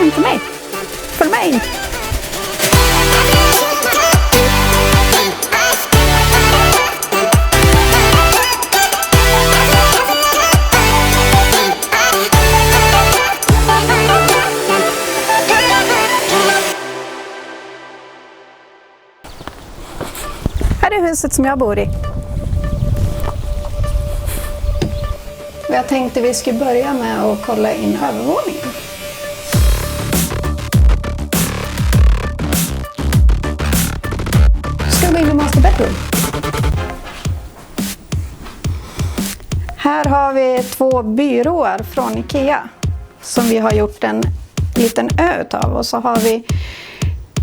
hem till mig. Följ med in. Här är huset som jag bor i. Jag tänkte vi skulle börja med att kolla in övervåningen. Ska vi gå in i master bedroom. Här har vi 2 byråer från Ikea som vi har gjort en liten ö utav, och så har vi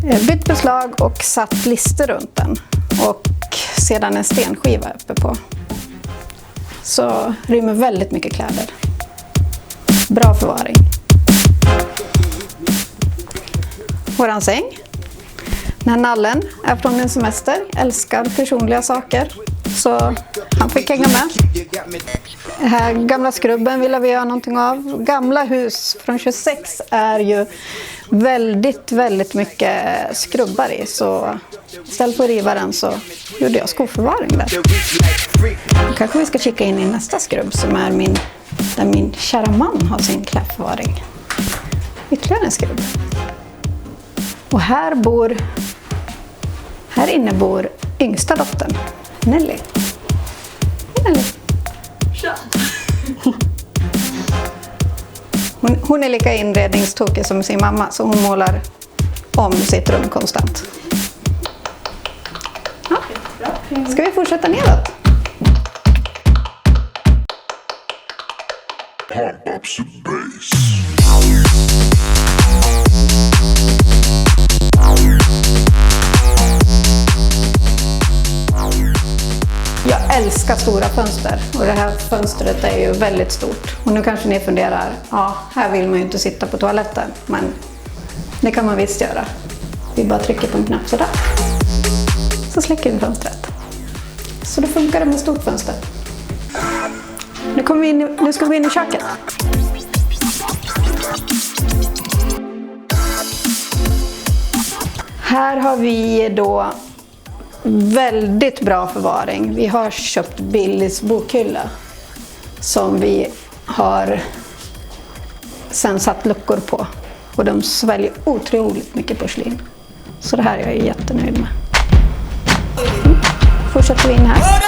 bytt beslag och satt lister runt den och sedan en stenskiva uppe på. Så rymmer väldigt mycket kläder. Bra förvaring. Våran säng. Den här nallen är från en semester. Älskar personliga saker. Så han fick hänga med. Den här gamla skrubben ville vi göra någonting av. Gamla hus från 26 är ju väldigt mycket skrubbar i. Så istället för att riva den så gjorde jag skoförvaring där. Kanske vi ska kika in i nästa skrubb som är där min kära man har sin klädförvaring. Ytterligare en skrubb. Och här inne bor yngsta dottern, Nelly. Nelly. Tja. Hon är lika inredningstokig som sin mamma, så hon målar om sitt rum konstant. Ja. Ska vi fortsätta nedåt? Pump up some bass. Jag älskar stora fönster, och det här fönstret är ju väldigt stort. Och nu kanske ni funderar, ja, här vill man ju inte sitta på toaletten, men det kan man visst göra. Vi bara trycker på en knapp sådär. Så släcker vi fönstret. Så då funkar det med stort fönster. Nu ska vi in i köket. Här har vi då väldigt bra förvaring. Vi har köpt Billys bokhylla som vi har sen satt luckor på. Och de sväljer otroligt mycket porslin. Så det här är jag jättenöjd med. Fortsätter vi in här.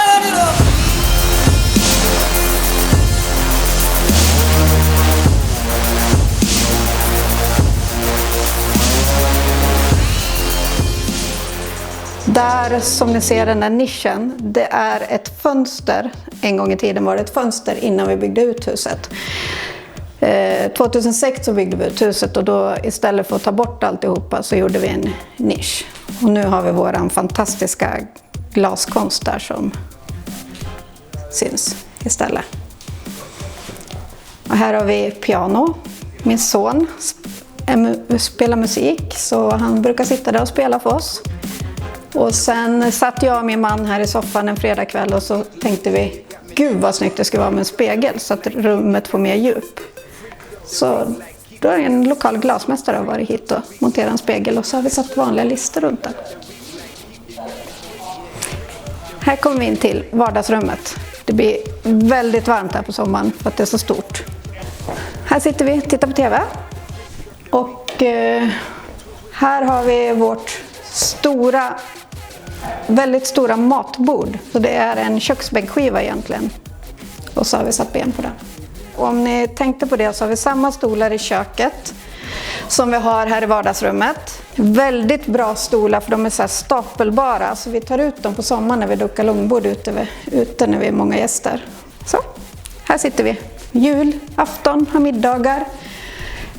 Där som ni ser den här nischen, det är ett fönster. En gång i tiden var det ett fönster innan vi byggde ut huset. 2006 så byggde vi ut huset, och då istället för att ta bort alltihopa så gjorde vi en nisch. Och nu har vi våran fantastiska glaskonst där som syns istället. Och här har vi piano. Min son spelar musik, så han brukar sitta där och spela för oss. Och sen satt jag och min man här i soffan en fredagkväll och så tänkte vi, gud vad snyggt det ska vara med en spegel så att rummet får mer djup. Så då är en lokal glasmästare varit hit och monterat en spegel, och så har vi satt vanliga lister runt den. Här kommer vi in till vardagsrummet. Det blir väldigt varmt här på sommaren för att det är så stort. Här sitter vi och tittar på TV. Och här har vi vårt väldigt stora matbord. Så det är en köksbänkskiva egentligen. Och så har vi satt ben på den. Och om ni tänkte på det så har vi samma stolar i köket som vi har här i vardagsrummet. Väldigt bra stolar, för de är så här stapelbara. Så vi tar ut dem på sommaren när vi dukar långbord ute när vi är många gäster. Så, här sitter vi. Jul, afton, har middagar.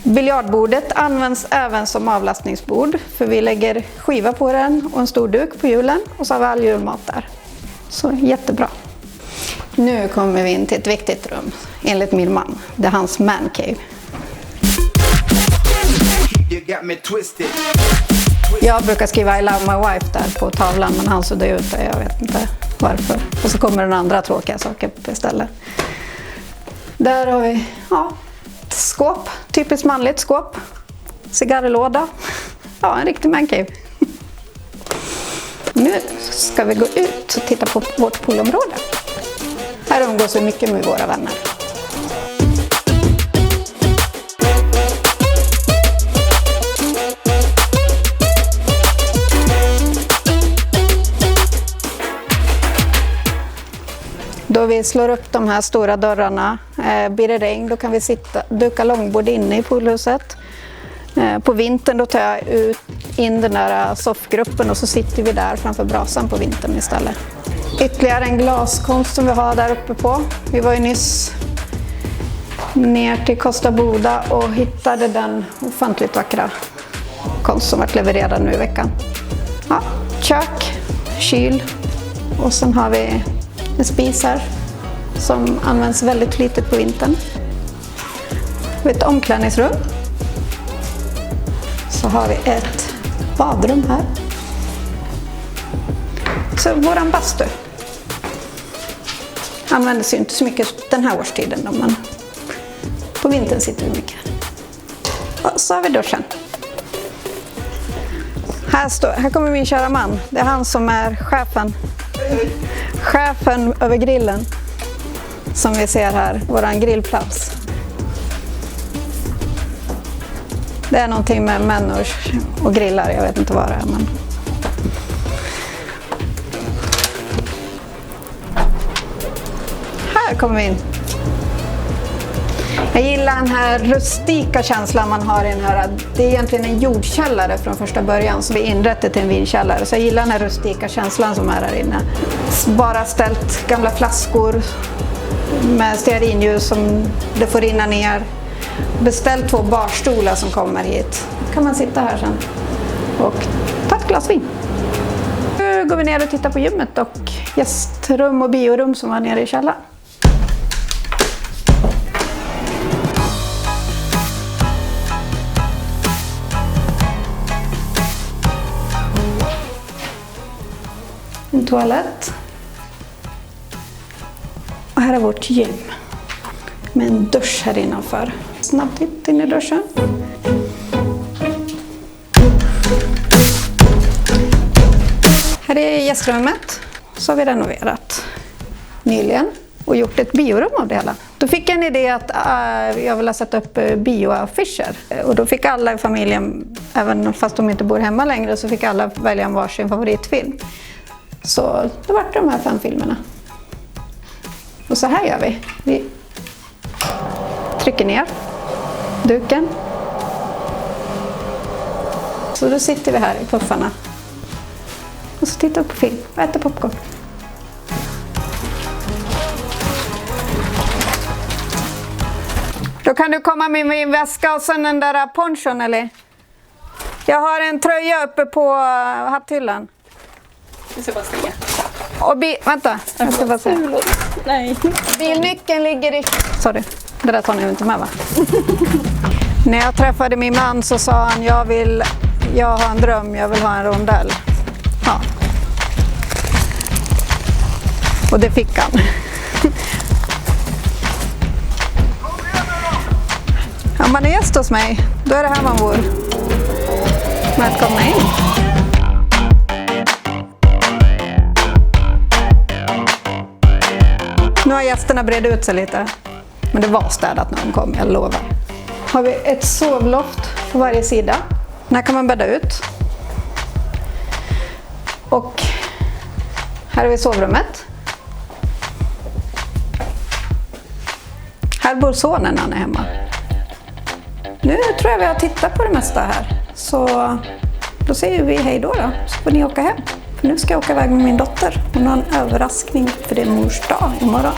Biljardbordet används även som avlastningsbord, för vi lägger skiva på den och en stor duk på julen, och så har vi all julmat där. Så jättebra. Nu kommer vi in till ett viktigt rum, enligt min man. Det är hans man cave. Jag brukar skriva I love my wife där på tavlan, men han suddar ut det, jag vet inte varför. Och så kommer den andra tråkiga saker på istället. Där har vi skåp, typiskt manligt skåp. cigarrlåda. Ja, en riktig mancave. Nu ska vi gå ut och titta på vårt poolområde. Här umgås vi mycket med våra vänner. Då vi slår upp de här stora dörrarna, blir det regn, då kan vi duka långbord inne i poolhuset. På vintern då tar jag in den där soffgruppen och så sitter vi där framför brasan på vintern istället. Ytterligare en glaskonst som vi har där uppe på. Vi var ju nyss ner till Kosta Boda och hittade den ofantligt vackra konst som varit levererad nu i veckan. Ja, kök, kyl och sen har vi en spis här som används väldigt flitigt på vintern. Vi har ett omklädningsrum. Så har vi ett badrum här. Så våran bastu. Användes ju inte så mycket den här årstiden då, men på vintern sitter vi mycket. Och så har vi duschen. Här kommer min kära man. Det är han som är chefen. Chefen över grillen. Som vi ser här, våran grillplats. Det är någonting med människor och grillar, jag vet inte vad det är. Men... Här kommer vi in. Jag gillar den här rustika känslan man har i den här. Det är egentligen en jordkällare från första början som vi inrättade till en vinkällare. Så jag gillar den här rustika känslan som är här inne. Bara ställt gamla flaskor med stearinljus som det får rinna ner. Beställt 2 barstolar som kommer hit. Kan man sitta här sen och ta ett glas vin. Nu går vi ner och tittar på gymmet och gästrum och biorum som var nere i källaren. En toalett. Och här är vårt gym. Med en dusch här innanför. Snabbt hit in i duschen. Här är gästrummet. Så har vi renoverat nyligen och gjort ett biorum av det hela. Då fick jag en idé att jag ville sätta upp bioaffischer. Och då fick alla i familjen, även fast de inte bor hemma längre, så fick alla välja en varsin favoritfilm. Så det var de här 5 filmerna. Och så här gör vi. Vi trycker ner duken. Så då sitter vi här i puffarna. Och så tittar vi på film och äter popcorn. Då kan du komma med min väska och sen den där ponchon, eller? Jag har en tröja uppe på hatthyllan. Jag ska bara stänga. Och vänta, jag ska bara se. Nej. Bilnyckeln ligger i... Sorry, det där tar ni inte med, va? När jag träffade min man så sa han, jag har en dröm, jag vill ha en rondell. Ja. Och det fick han. Om man är gäst hos mig, då är det här man bor. Välkomna in. Nu har gästerna bred ut sig lite. Men det var städat när de kom, jag lovar. Har vi ett sovloft på varje sida. Här kan man bädda ut. Och här har vi sovrummet. Här bor sonen när han är hemma. Nu tror jag vi har tittat på det mesta här. Så då säger vi hej då. Så får ni åka hem. För nu ska jag åka iväg med min dotter. Hon har en överraskning för det är mors dag imorgon.